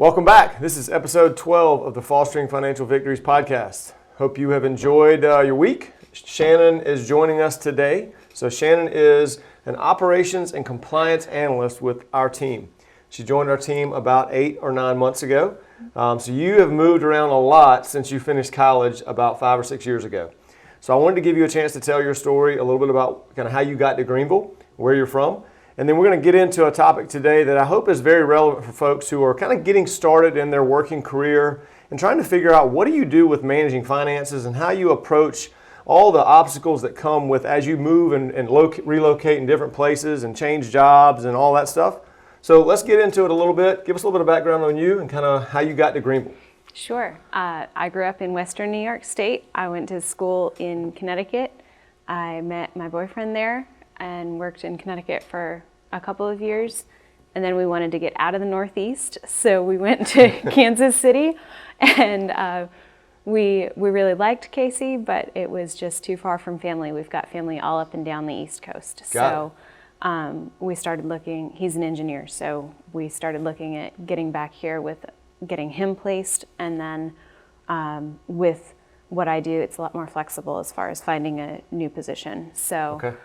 Welcome back. This is episode 12 of the Fostering Financial Victories podcast. Hope you have enjoyed your week. Shannon is joining us today. So Shannon is an operations and compliance analyst with our team. She joined our team about 8 or 9 months ago. So you have moved around a lot since you finished college about 5 or 6 years ago. So I wanted to give you a chance to tell your story, a little bit about kind of how you got to Greenville, where you're from. And then we're going to get into a topic today that I hope is very relevant for folks who are kind of getting started in their working career and trying to figure out what do you do with managing finances and how you approach all the obstacles that come with as you move and relocate in different places and change jobs and all that stuff. So let's get into it a little bit. Give us a little bit of background on you and kind of how you got to Greenville. Sure. I grew up in Western New York State. I went to school in Connecticut. I met my boyfriend there and worked in Connecticut for a couple of years. And then we wanted to get out of the Northeast, so we went to Kansas City. And we really liked Casey, but it was just too far from family. We've got family all up and down the East Coast. We started looking, he's an engineer, so we started looking at getting back here with getting him placed. And then with what I do, it's a lot more flexible as far as finding a new position. So. Okay.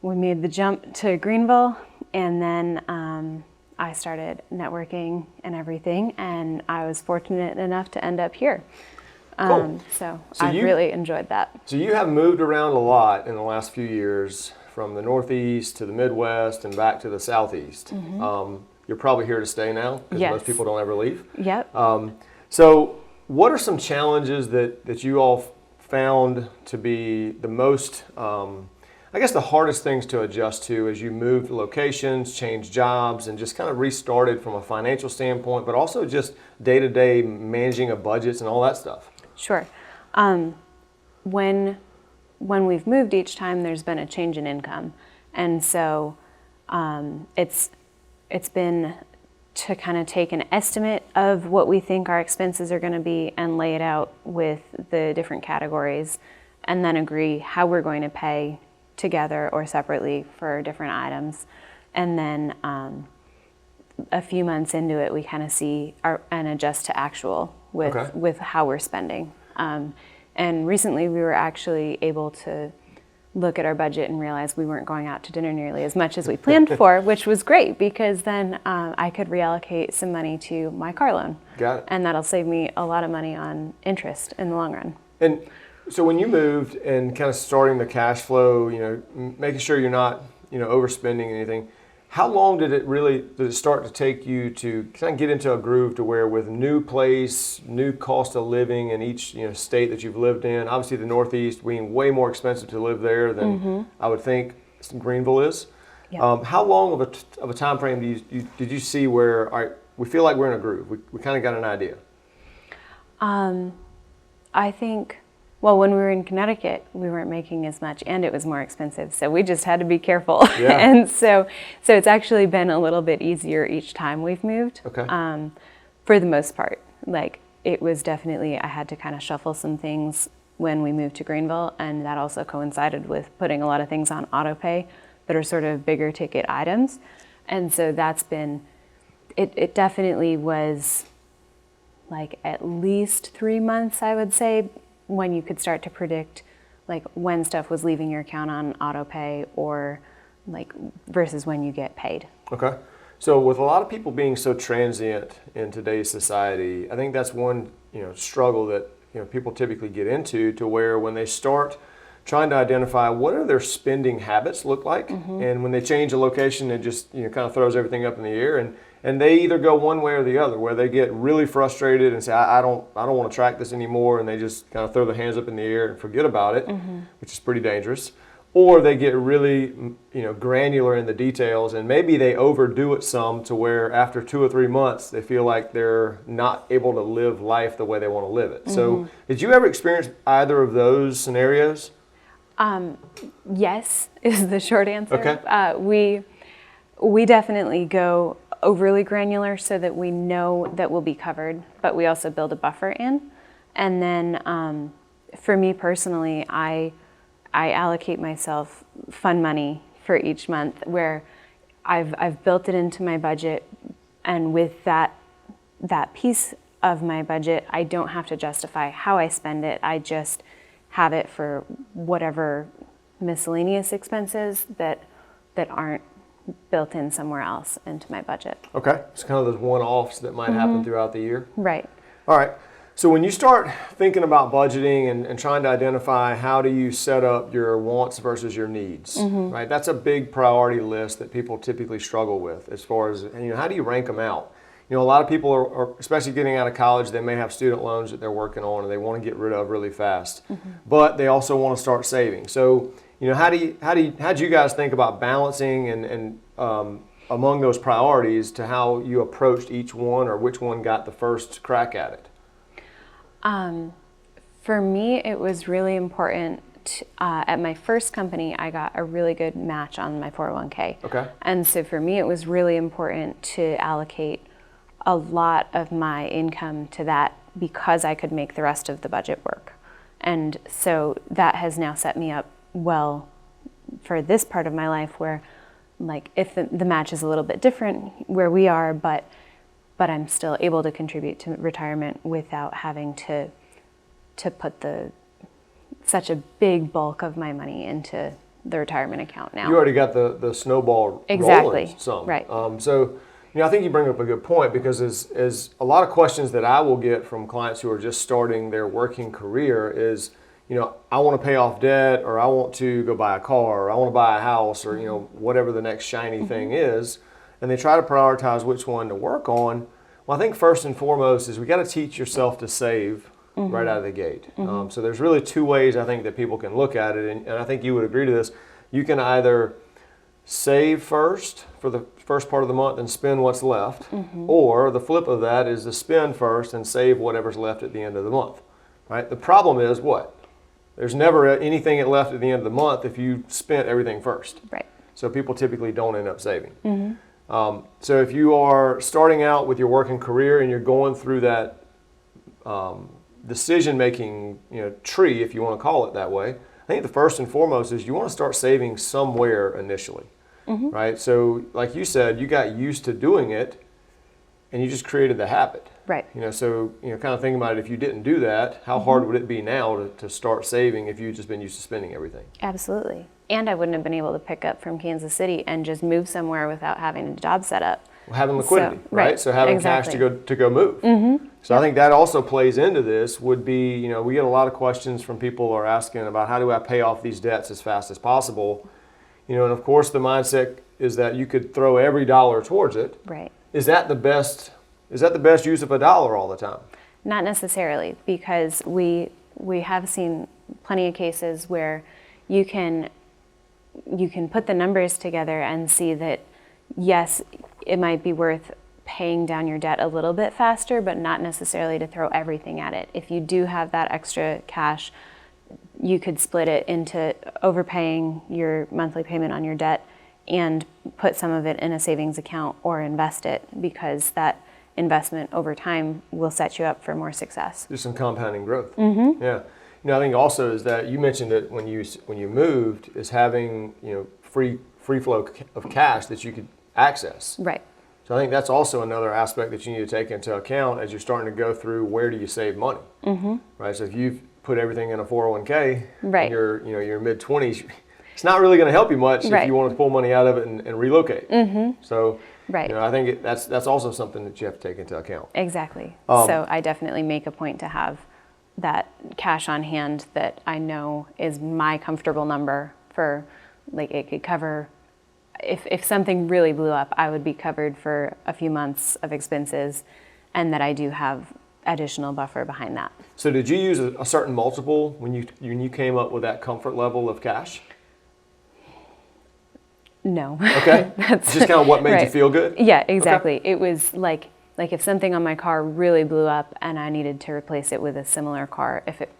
We made the jump to Greenville, and then I started networking and everything, and I was fortunate enough to end up here. Cool. So I really enjoyed that. So you have moved around a lot in the last few years, from the Northeast to the Midwest and back to the Southeast. Mm-hmm. You're probably here to stay now, because yes. Most people don't ever leave. Yep. So what are some challenges that you all found to be the most... I guess the hardest things to adjust to as you moved locations, changed jobs, and just kind of restarted from a financial standpoint, but also just day-to-day managing of budgets and all that stuff? Sure. When we've moved each time, there's been a change in income. And so it's been to kind of take an estimate of what we think our expenses are going to be and lay it out with the different categories, and then agree how we're going to pay together or separately for different items. And then a few months into it, we kind of see and adjust to actual with how we're spending. And recently we were actually able to look at our budget and realize we weren't going out to dinner nearly as much as we planned for, which was great, because then I could reallocate some money to my car loan. Got it. And that'll save me a lot of money on interest in the long run. And so when you moved and kind of starting the cash flow, making sure you're not, overspending anything, how long did it start to take you to kind of get into a groove to where with new place, new cost of living in each state that you've lived in, obviously the Northeast being way more expensive to live there than mm-hmm. I would think Greenville is. Yeah. How long of a time frame did you see where we feel like we're in a groove? We kind of got an idea. I think... Well, when we were in Connecticut, we weren't making as much, and it was more expensive, so we just had to be careful. Yeah. And so it's actually been a little bit easier each time we've moved. Okay. For the most part, it was definitely, I had to kind of shuffle some things when we moved to Greenville, and that also coincided with putting a lot of things on auto pay that are sort of bigger ticket items, and so that's been. It definitely was, at least 3 months, I would say, when you could start to predict when stuff was leaving your account on auto pay or versus when you get paid. Okay. So with a lot of people being so transient in today's society, I think that's one struggle that people typically get into, to where when they start trying to identify what are their spending habits look like, mm-hmm. and when they change a location, it just kind of throws everything up in the air, and they either go one way or the other, where they get really frustrated and say, I don't want to track this anymore, and they just kind of throw their hands up in the air and forget about it, mm-hmm. which is pretty dangerous. Or they get really granular in the details, and maybe they overdo it some to where after 2 or 3 months they feel like they're not able to live life the way they want to live it. Mm-hmm. So did you ever experience either of those scenarios? Yes, is the short answer. Okay. We definitely go overly granular so that we know that we'll be covered, but we also build a buffer in. And then for me personally, I allocate myself fun money for each month, where I've built it into my budget, and with that that piece of my budget, I don't have to justify how I spend it. I just have it for whatever miscellaneous expenses that aren't built in somewhere else into my budget. Okay, it's kind of those one-offs that might happen throughout the year. Right. All right. So when you start thinking about budgeting and trying to identify how do you set up your wants versus your needs, right? That's a big priority list that people typically struggle with as far as, how do you rank them out? A lot of people are, especially getting out of college, they may have student loans that they're working on and they want to get rid of really fast, but they also want to start saving. So, how do you guys think about balancing and among those priorities to how you approached each one or which one got the first crack at it? For me, it was really important. At my first company, I got a really good match on my 401k. Okay. And so for me, it was really important to allocate a lot of my income to that because I could make the rest of the budget work. And so that has now set me up well for this part of my life where, like, if the match is a little bit different where we are, but I'm still able to contribute to retirement without having to put such a big bulk of my money into the retirement account now. You already got the snowball rolling some. Right. So, I think you bring up a good point because as a lot of questions that I will get from clients who are just starting their working career is, I want to pay off debt, or I want to go buy a car, or I want to buy a house, or, whatever the next shiny thing is. And they try to prioritize which one to work on. Well, I think first and foremost is we got to teach yourself to save right out of the gate. So there's really two ways I think that people can look at it, and I think you would agree to this. You can either save first for the first part of the month and spend what's left, or the flip of that is to spend first and save whatever's left at the end of the month. Right? The problem is what? There's never anything left at the end of the month if you spent everything first. Right. So people typically don't end up saving. So if you are starting out with your working career and you're going through that decision-making tree, if you want to call it that way, I think the first and foremost is you want to start saving somewhere initially, right? So like you said, you got used to doing it and you just created the habit. Right. So kind of think about it. If you didn't do that, how hard would it be now to start saving if you've just been used to spending everything? Absolutely. And I wouldn't have been able to pick up from Kansas City and just move somewhere without having a job set up. Well, having liquidity, So, right? So having cash to go move. So I think that also plays into this. Would be we get a lot of questions from people who are asking about how do I pay off these debts as fast as possible. And of course the mindset is that you could throw every dollar towards it. Right. Is that the best use of a dollar all the time? Not necessarily, because we have seen plenty of cases where you can put the numbers together and see that, yes, it might be worth paying down your debt a little bit faster, but not necessarily to throw everything at it. If you do have that extra cash, you could split it into overpaying your monthly payment on your debt and put some of it in a savings account or invest it, because that investment over time will set you up for more success. Just some compounding growth. Yeah. I think also is that you mentioned that when you moved is having free flow of cash that you could access. Right. So I think that's also another aspect that you need to take into account as you're starting to go through where do you save money. Right. So if you've put everything in a 401k, right, and you're mid-20s, it's not really going to help you much if you want to pull money out of it and relocate. So. Right. I think that's also something that you have to take into account. Exactly. So I definitely make a point to have that cash on hand that I know is my comfortable number for, like, it could cover, if something really blew up, I would be covered for a few months of expenses, and that I do have additional buffer behind that. So did you use a certain multiple when you came up with that comfort level of cash? No. Okay. That's just kind of what made you feel good? Yeah, exactly. Okay. It was like if something on my car really blew up and I needed to replace it with a similar car, if it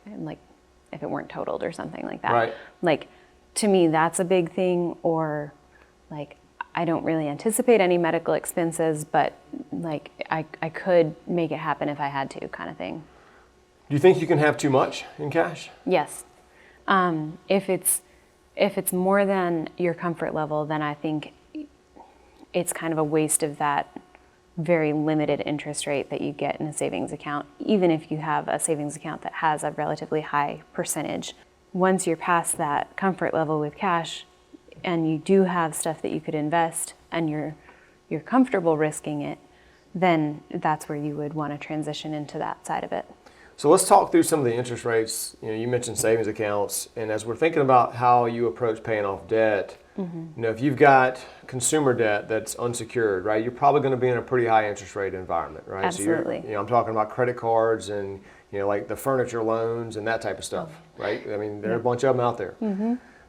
weren't totaled or something like that. Right. Like, to me, that's a big thing. Or like, I don't really anticipate any medical expenses, but like I could make it happen if I had to, kind of thing. Do you think you can have too much in cash? Yes. If it's more than your comfort level, then I think it's kind of a waste of that very limited interest rate that you get in a savings account, even if you have a savings account that has a relatively high percentage. Once you're past that comfort level with cash and you do have stuff that you could invest and you're comfortable risking it, then that's where you would want to transition into that side of it. So let's talk through some of the interest rates. You mentioned savings accounts, and as we're thinking about how you approach paying off debt, if you've got consumer debt that's unsecured, right, you're probably going to be in a pretty high interest rate environment, right? Absolutely. So I'm talking about credit cards and like the furniture loans and that type of stuff, right? I mean, there are a bunch of them out there.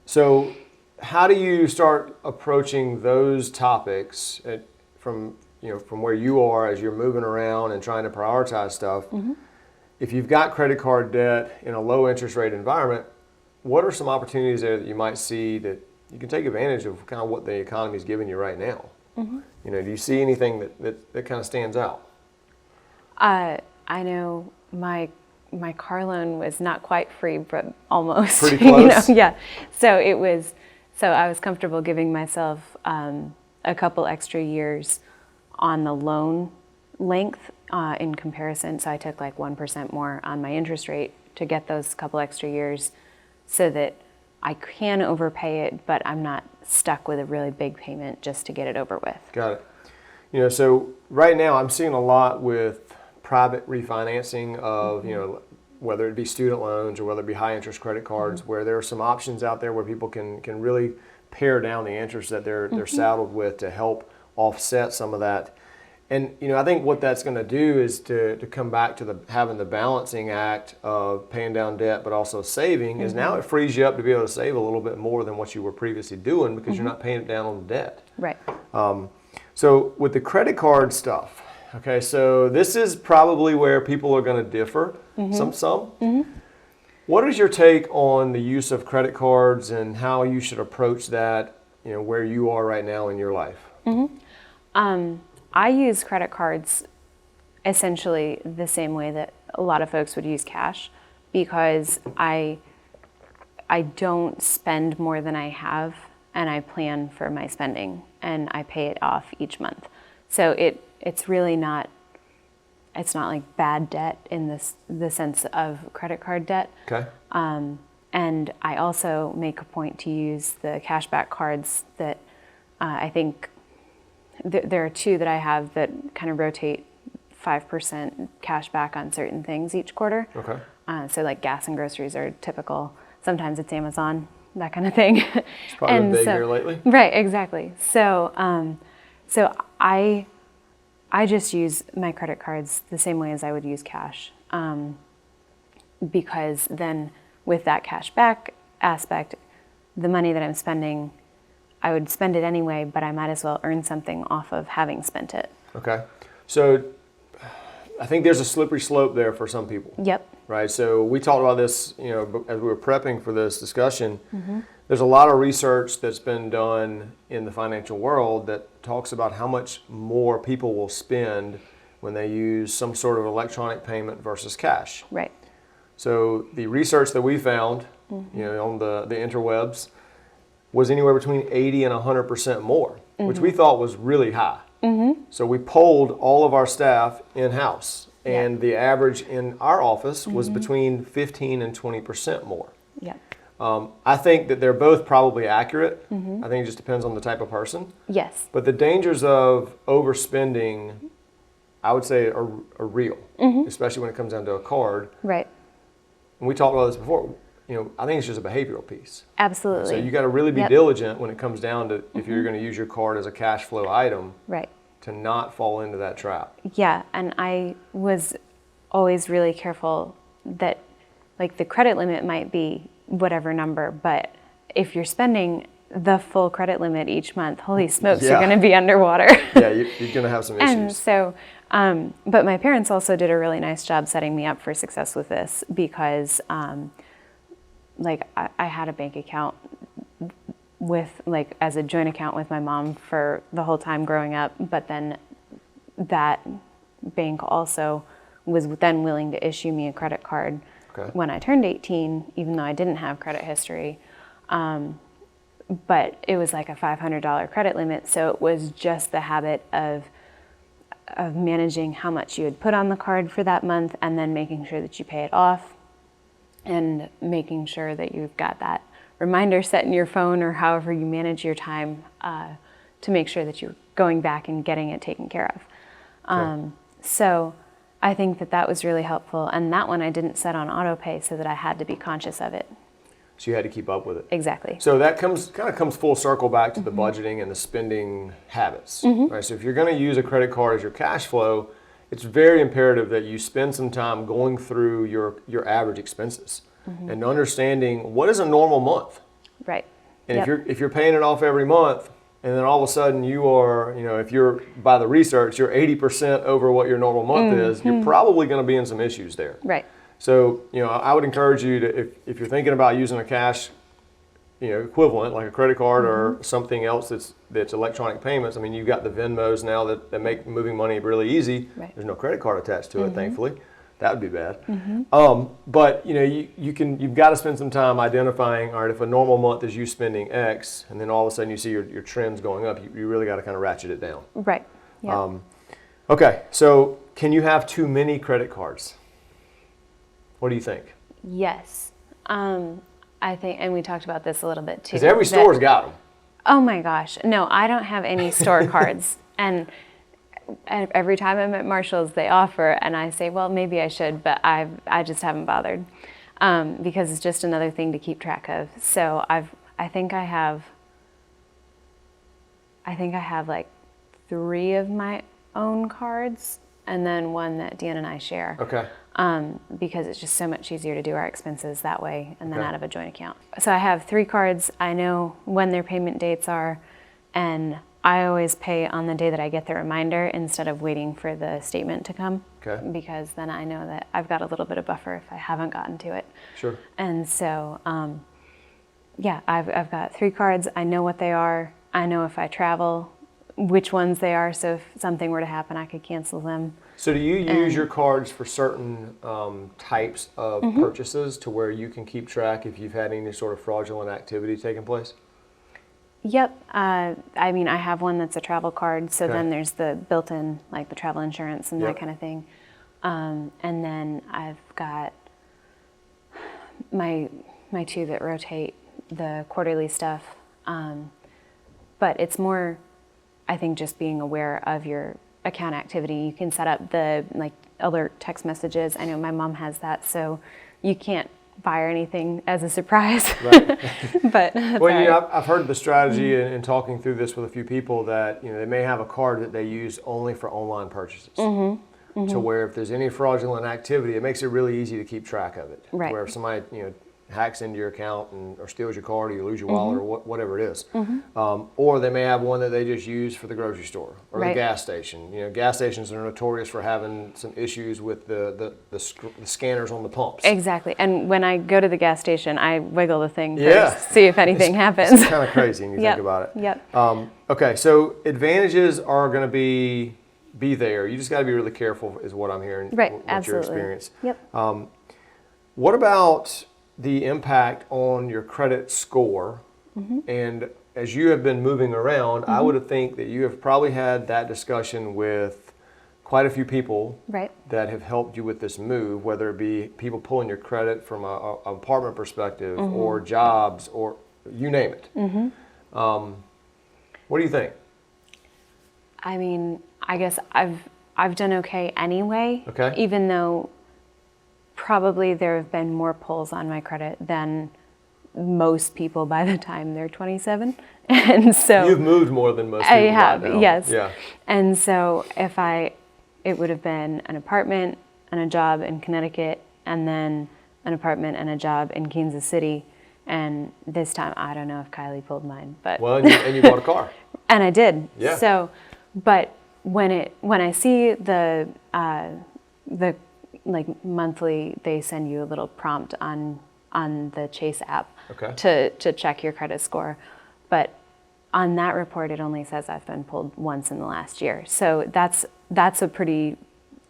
So how do you start approaching those topics from where you are as you're moving around and trying to prioritize stuff? If you've got credit card debt in a low interest rate environment, what are some opportunities there that you might see that you can take advantage of kind of what the economy is giving you right now? Do you see anything that kind of stands out? I know my car loan was not quite free, but almost. Pretty close? Yeah. So I was comfortable giving myself a couple extra years on the loan length in comparison. So I took like 1% more on my interest rate to get those couple extra years so that I can overpay it, but I'm not stuck with a really big payment just to get it over with. Got it. So right now I'm seeing a lot with private refinancing of, whether it be student loans or whether it be high interest credit cards, where there are some options out there where people can really pare down the interest that they're saddled with to help offset some of that. And I think what that's going to do is to come back to having the balancing act of paying down debt but also saving, is now it frees you up to be able to save a little bit more than what you were previously doing because you're not paying it down on the debt. Right. So with the credit card stuff, okay, so this is probably where people are going to differ, some. What is your take on the use of credit cards and how you should approach that, where you are right now in your life? I use credit cards essentially the same way that a lot of folks would use cash, because I don't spend more than I have, and I plan for my spending and I pay it off each month. So it's really not, it's not like bad debt in the sense of credit card debt. Okay. And I also make a point to use the cashback cards that I think there are two that I have that kind of rotate 5% cash back on certain things each quarter. Okay. So like gas and groceries are typical. Sometimes it's Amazon, that kind of thing. It's probably been big here lately. Right, exactly. So I just use my credit cards the same way as I would use cash, because then with that cash back aspect, the money that I'm spending, I would spend it anyway, but I might as well earn something off of having spent it. Okay. So I think there's a slippery slope there for some people. Yep. Right. So we talked about this, as we were prepping for this discussion. There's a lot of research that's been done in the financial world that talks about how much more people will spend when they use some sort of electronic payment versus cash. Right. So the research that we found, on the interwebs, was anywhere between 80 and 100% more, which we thought was really high. So we polled all of our staff in-house, and the average in our office was between 15 and 20% more. Yeah. I think that they're both probably accurate. I think it just depends on the type of person. Yes. But the dangers of overspending, I would say, are real, especially when it comes down to a card. Right. And we talked about this before. I think it's just a behavioral piece. Absolutely. So you got to really be diligent when it comes down to if you're going to use your card as a cash flow item. Right. To not fall into that trap. Yeah, and I was always really careful that, like, the credit limit might be whatever number, but if you're spending the full credit limit each month, holy smokes, you're going to be underwater. Yeah, you're going to have some issues. And so, but my parents also did a really nice job setting me up for success with this, because, I had a bank account with, as a joint account with my mom for the whole time growing up, but then that bank also was then willing to issue me a credit card when I turned 18, even though I didn't have credit history. But it was like a $500 credit limit, so it was just the habit of of managing how much you had put on the card for that month, and then making sure that you pay it off, and making sure that you've got that reminder set in your phone or however you manage your time to make sure that you're going back and getting it taken care of. Okay. So I think that was really helpful. And that one I didn't set on auto pay so that I had to be conscious of it. So you had to keep up with it. Exactly. So that kind of comes full circle back to the budgeting and the spending habits, right? So if you're going to use a credit card as your cash flow, it's very imperative that you spend some time going through your average expenses and understanding what is a normal month. Right. And if you're paying it off every month, and then all of a sudden you are, if you're by the research, you're 80% over what your normal month is, you're probably going to be in some issues there. Right. So, I would encourage you to, if you're thinking about using a cash, equivalent like a credit card or something else that's electronic payments. I mean, you've got the Venmos now that make moving money really easy. Right. There's no credit card attached to it, thankfully. That would be bad. But you've got to spend some time identifying, all right, if a normal month is you spending X, and then all of a sudden you see your trends going up, you really got to kind of ratchet it down. Right. Yeah. Okay, so can you have too many credit cards? What do you think? Yes. I think, and we talked about this a little bit too. Because every store's got them. Oh my gosh. No, I don't have any store cards. And every time I'm at Marshall's, they offer, and I say, well, maybe I should, but I just haven't bothered because it's just another thing to keep track of. So I think I have like 3 of my own cards, and then one that Dan and I share. Okay. Because it's just so much easier to do our expenses that way and then Okay. out of a joint account. So I have 3 cards. I know when their payment dates are, and I always pay on the day that I get the reminder instead of waiting for the statement to come. Okay. Because then I know that I've got a little bit of buffer if I haven't gotten to it. Sure. And so, I've got 3 cards. I know what they are. I know if I travel, which ones they are. So if something were to happen, I could cancel them. So do you use your cards for certain types of purchases to where you can keep track if you've had any sort of fraudulent activity taking place? Yep. I mean, I have one that's a travel card, so Okay. then there's the built-in, like the travel insurance and Yep. that kind of thing. And then I've got my 2 that rotate the quarterly stuff. But it's more, I think, just being aware of your account activity. You can set up the alert text messages. I know my mom has that, so you can't fire anything as a surprise. Right. But that's Well, all right. I've heard the strategy in talking through this with a few people that they may have a card that they use only for online purchases. To where if there's any fraudulent activity, it makes it really easy to keep track of it. Right. Where if somebody hacks into your account or steals your card, or you lose your wallet, or whatever it is. Or they may have one that they just use for the grocery store or the Right. gas station. Gas stations are notorious for having some issues with the scanners on the pumps. Exactly. And when I go to the gas station, I wiggle the thing Yeah. first, see if anything happens. It's kind of crazy when you Yep. think about it. Yep. Okay, so advantages are going to be there. You just got to be really careful, is what I'm hearing. Right. What's Absolutely. your experience? Yep. What about the impact on your credit score? And as you have been moving around, I would think that you have probably had that discussion with quite a few people Right. that have helped you with this move, whether it be people pulling your credit from an apartment perspective or jobs or you name it. What do you think? I mean, I guess I've done okay anyway. Okay. Even though probably there have been more pulls on my credit than most people by the time they're 27. And so You've moved more than most people I have, right now. yes. Yeah. And so it would have been an apartment and a job in Connecticut, and then an apartment and a job in Kansas City. And this time, I don't know if Kylie pulled mine, but Well, and you bought a car. and I did. Yeah. So, but when I see the monthly, they send you a little prompt on the Chase app Okay. to check your credit score. But on that report, it only says I've been pulled once in the last year. So that's a pretty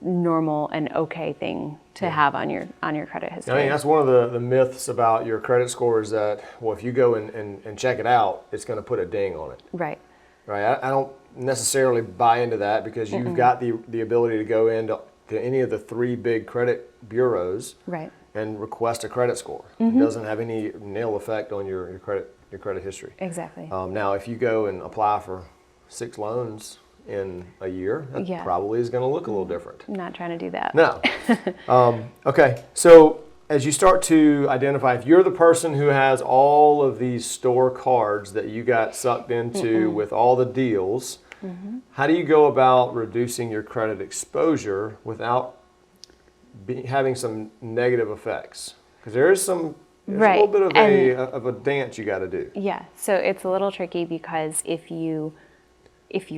normal and okay thing to have on your credit history. I think that's one of the myths about your credit score is that, well, if you go and check it out, it's going to put a ding on it. Right. Right. I don't necessarily buy into that because you've got the ability to go into any of the 3 big credit bureaus Right. and request a credit score. It doesn't have any nil effect on your credit history. Exactly. Now, if you go and apply for 6 loans in a year, that probably is going to look a little different. I'm not trying to do that. No. Okay. So as you start to identify, if you're the person who has all of these store cards that you got sucked into with all the deals, how do you go about reducing your credit exposure without having some negative effects? Because there's a little bit of a dance you got to do. Yeah, so it's a little tricky because if you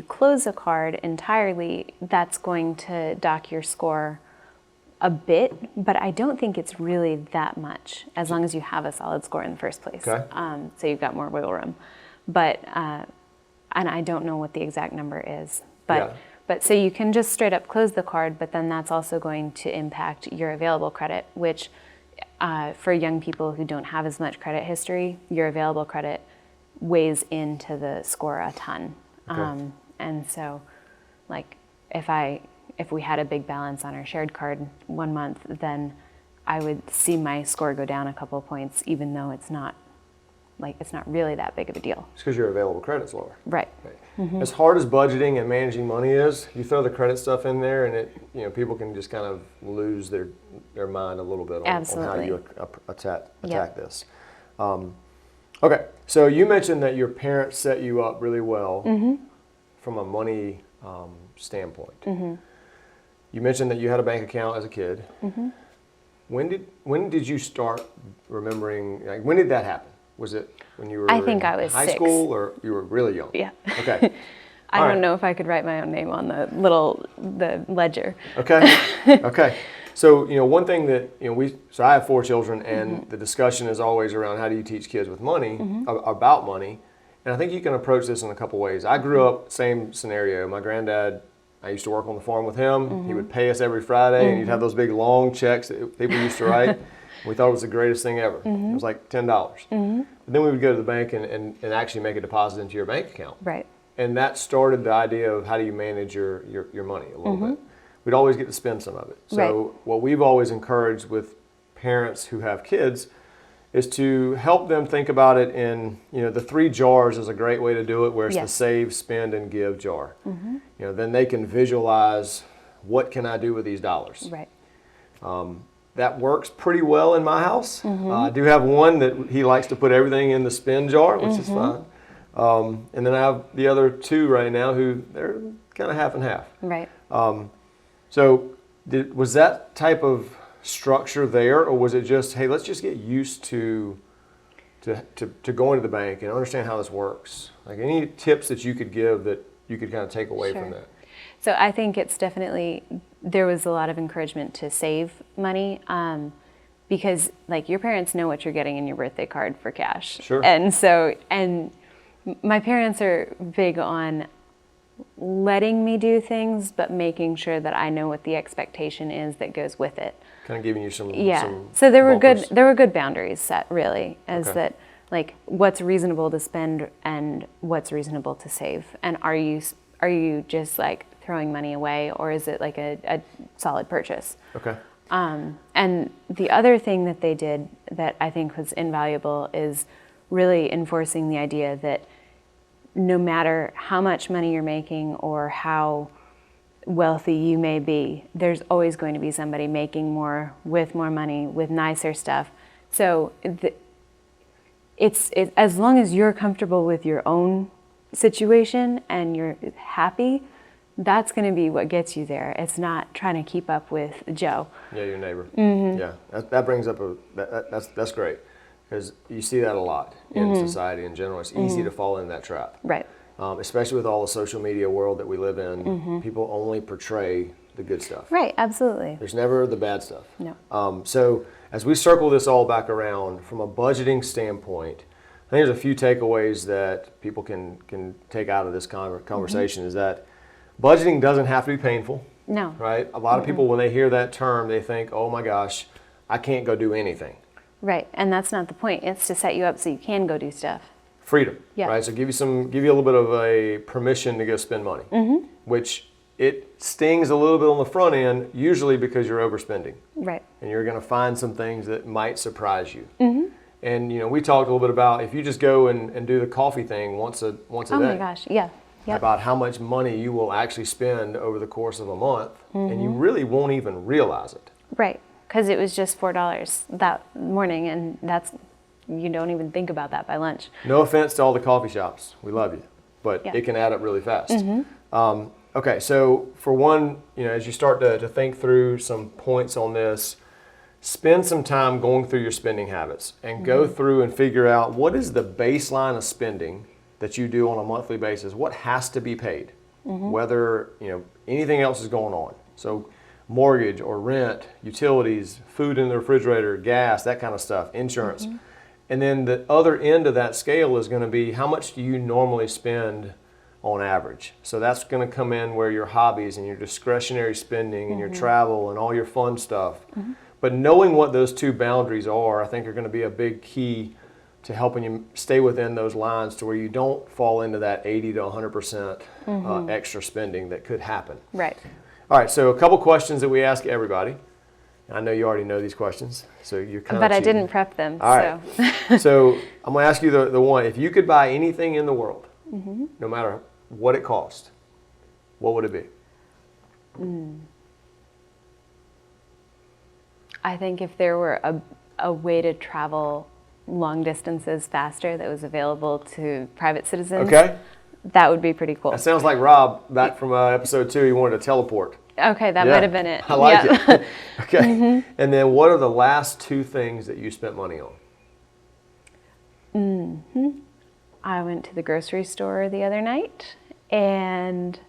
close a card entirely, that's going to dock your score a bit, but I don't think it's really that much as long as you have a solid score in the first place. Okay. So you've got more wiggle room. But and I don't know what the exact number is, but so you can just straight up close the card, but then that's also going to impact your available credit, which for young people who don't have as much credit history, your available credit weighs into the score a ton. Okay. And so, like, if we had a big balance on our shared card one month, then I would see my score go down a couple of points, even though it's not really that big of a deal. It's because your available credit's lower. Right. As hard as budgeting and managing money is, you throw the credit stuff in there, and people can just kind of lose their mind a little bit on how you attack this. Okay, so you mentioned that your parents set you up really well from a money standpoint. You mentioned that you had a bank account as a kid. When did you start remembering? Like, when did that happen? Was it when you were I think I was high 6. school, or you were really young? Yeah. Okay. I don't know if I could write my own name on the ledger. Okay. Okay. So, one thing that, so I have 4 children, and the discussion is always around how do you teach kids with money, about money. And I think you can approach this in a couple ways. I grew up, same scenario. My granddad, I used to work on the farm with him. He would pay us every Friday, and he'd have those big long checks that people used to write. We thought it was the greatest thing ever. It was like $10. But then we would go to the bank and actually make a deposit into your bank account. Right. And that started the idea of how do you manage your money a little bit. We'd always get to spend some of it. So what we've always encouraged with parents who have kids is to help them think about it in, the 3 jars is a great way to do it, where it's the save, spend, and give jar. Then they can visualize, what can I do with these dollars? Right. That works pretty well in my house. I do have one that he likes to put everything in the spend jar, which is fine. And then I have the other 2 right now who they're kind of half and half. Right. So was that type of structure there, or was it just, hey, let's just get used to going to the bank and understand how this works? Like, any tips that you could give that you could kind of take away from that? So I think it's definitely, there was a lot of encouragement to save money, because like your parents know what you're getting in your birthday card for cash. Sure. And my parents are big on letting me do things, but making sure that I know what the expectation is that goes with it. Kind of giving you some So there were bumpers. there were good boundaries set, really, as that, like, what's reasonable to spend and what's reasonable to save, and are you just like throwing money away, or is it like a solid purchase? Okay. And the other thing that they did that I think was invaluable is really enforcing the idea that no matter how much money you're making or how wealthy you may be, there's always going to be somebody making more, with more money, with nicer stuff. So it's as long as you're comfortable with your own situation and you're happy, that's going to be what gets you there. It's not trying to keep up with Joe. Yeah, your neighbor. Yeah, that brings up that's great, because you see that a lot in society in general. It's easy to fall into that trap. Right. Especially with all the social media world that we live in. People only portray the good stuff. Right, absolutely. There's never the bad stuff. No. So as we circle this all back around, from a budgeting standpoint, I think there's a few takeaways that people can take out of this conversation. Is that budgeting doesn't have to be painful. No. Right? A lot of people, when they hear that term, they think, oh my gosh, I can't go do anything. Right, and that's not the point. It's to set you up so you can go do stuff. freedom, Yeah. right? So give you a little bit of a permission to go spend money, which it stings a little bit on the front end, usually because you're overspending. Right. And you're going to find some things that might surprise you. And, we talked a little bit about if you just go and do the coffee thing once a day. Oh my gosh, yeah. Yep. About how much money you will actually spend over the course of a month, and you really won't even realize it. Right, because it was just $4 that morning, and you don't even think about that by lunch. No offense to all the coffee shops. We love you. But Yeah. it can add up really fast. Okay, so for one, as you start to think through some points on this, spend some time going through your spending habits and go through and figure out what is the baseline of spending that you do on a monthly basis. What has to be paid, whether anything else is going on. So mortgage or rent, utilities, food in the refrigerator, gas, that kind of stuff, insurance. And then the other end of that scale is going to be how much do you normally spend on average. So that's going to come in where your hobbies and your discretionary spending and your travel and all your fun stuff. But knowing what those two boundaries are, I think are going to be a big key to helping you stay within those lines to where you don't fall into that 80 to 100% extra spending that could happen. Right. All right, so a couple questions that we ask everybody. I know you already know these questions, so you're kind of But I cheating. didn't prep them. All right. So I'm going to ask you the one. If you could buy anything in the world, no matter what it cost, what would it be? I think if there were a way to travel long distances faster that was available to private citizens, Okay. that would be pretty cool. That sounds like Rob back from episode 2. He wanted to teleport. Okay, that Yeah, might have been it. I like Yeah. it. Okay. And then what are the last 2 things that you spent money on? I went to the grocery store the other night, and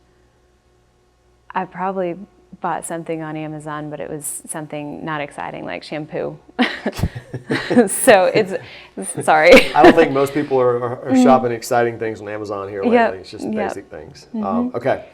I probably bought something on Amazon, but it was something not exciting, like shampoo. So it's sorry. I don't think most people are shopping exciting things on Amazon here lately. Yep. It's just Yep. basic things. Okay.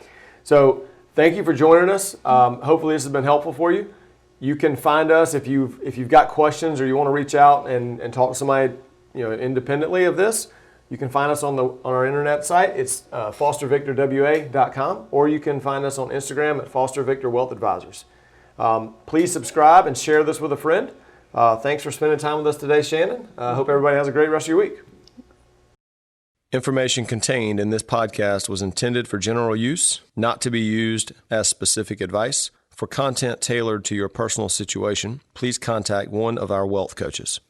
So thank you for joining us. Hopefully this has been helpful for you. You can find us if you've got questions or you want to reach out and talk to somebody independently of this. You can find us on our internet site. It's fostervictorwa.com, or you can find us on Instagram at Foster Victor Wealth Advisors. Please subscribe and share this with a friend. Thanks for spending time with us today, Shannon. Hope everybody has a great rest of your week. Information contained in this podcast was intended for general use, not to be used as specific advice. For content tailored to your personal situation, please contact one of our wealth coaches.